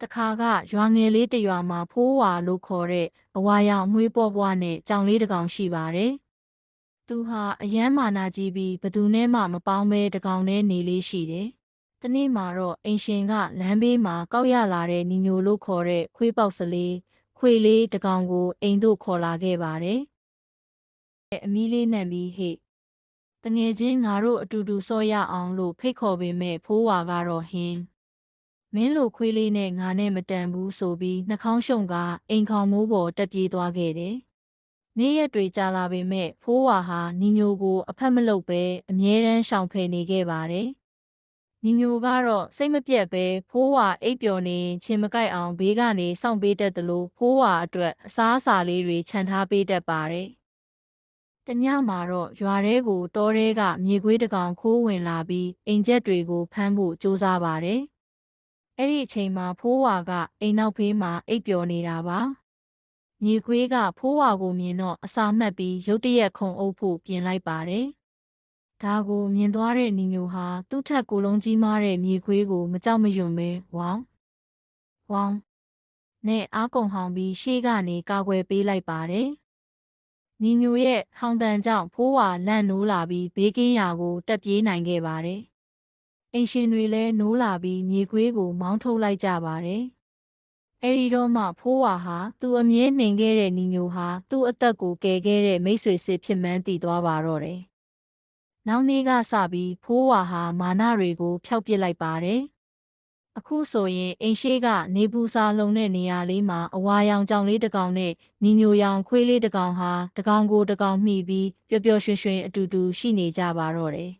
တခါကရွာငယ်လေးတစ်ရွာမှာဖိုးဝါလို့ခေါ်တဲ့အဝါရောင်မွေးပွားပွားနဲ့ကြောင်လေးတစ်ကောင်ရှိပါတယ်။သူဟာအယမ်းမာနာကြီးပြီးဘသူနဲ့မှမပေါင်းဘဲတစ်ကောင်နဲ့နေလေးရှိတယ်။တနေ့မှာတော့အိမ်ရှင်ကလမ်းဘေးမှာကောက်ရလာတဲ့နီညိုလို့ခေါ်တဲ့ခွေးပေါက်စလေးခွေလေးတစ်ကောင်ကိုအိမ်သို့ခေါ်လာခဲ့ပါတယ်။အမီးလေးနံပြီးဟေ့တငယ်ချင်းငါတို့အတူတူစော့ရအောင်လို့ဖိတ်ခေါ်ပေမဲ့ဖိုးဝါကတော့ဟင်းမင်းလိုခွေးလေးနဲ့ငါနဲ့မတန်ဘူးဆိုပြီးနှာခေါင်းရှုံကအိမ်ခေါင်မိုးပေါ်တက်ပြေးသွားခဲ့တယ်။နေ့ရက်တွေကြာလာပေမဲ့ဖိုးဝါဟာနီညိုကိုအဖက်မလုပ်ပဲအမြဲတမ်းရှောင်ဖယ်နေခဲ့ပါတယ်။နီညိုကတော့စိတ်မပြတ်ပဲဖိုးဝါအိပ်ပျော်နေချင်းမကိုက်အောင်ဘေးကနေစောင့်ပေးတတ်သလိုဖိုးဝါအတွက်အစားအစာလေးတွေခြံထားပေးတတ်ပါတယ်။တညမှာတော့ရွာထဲကိုတောထဲကမြေခွေးတစ်ကောင်ခိုးဝင်လာပြီးအိမ်ကျက်တွေကိုဖမ်းဖို့ကြိုးစားပါတယ်။အဲ့ဒီအချိန်မှာဖိုးဝါကအိမ်နောက်ဖေးမှာအိပ်ပျော်နေတာပါ။မြေခွေးကဖိုးဝါကိုမြင်တော့အစာမှတ်ပြီးရုတ်တရက်ခုန်အုပ်ဖို့ပြင်လိုက်ပါတယ်။ဒါကိုမြင်သွားတဲ့နီညိုဟာသူ့ထက်ကိုယ်လုံးကြီးမားတဲ့မြေခွေးကိုမကြောက်မရွံ့ပဲဝေါင်းနဲ့အားကုန်ဟောင်ပြီးရှေ့ကနေကာကွယ်ပေးလိုက်ပါတယ်။နီညိုရဲ့ဟောင်တန်ကြောင့်ဖိုးဝါလန့်နိုးလာပြီးဘေးကင်းရာကိုတက်ပြေးနိုင်ခဲ့ပါတယ်။အိမ်ရှင်တွေလည်းနိုးလာပြီးမြေခွေးကိုမောင်းထုတ်လိုက်ကြပါတယ်။အဲဒီတော့မှဖိုးဝါဟာသူအမြဲနှင်ခဲ့တဲ့နီညိုဟာသူ့အသက်ကိုကယ်ခဲ့တဲ့မိတ်ဆွေစစ်ဖြစ်မှန်းသိသွားပါတော့တယ်။နောက်နေ့ကစပြီးဖိုးဝါဟာမာနတွေကိုဖျောက်ပစ်လိုက်ပါတယ်။အခုဆိုရင်အိမ်ရှိကနေပူစာလုံတဲ့နေရာလေးမှာအဝါရောင်ကြောင်လေးတစ်ကောင်နဲ့နီညိုရောင်ခွေးလေးတစ်ကောင်ဟာတစ်ကောင်ကိုတစ်ကောင်မှီပြီးပျော်ပျော်ရွှင်ရွှင်အတူတူရှိနေကြပါတော့တယ်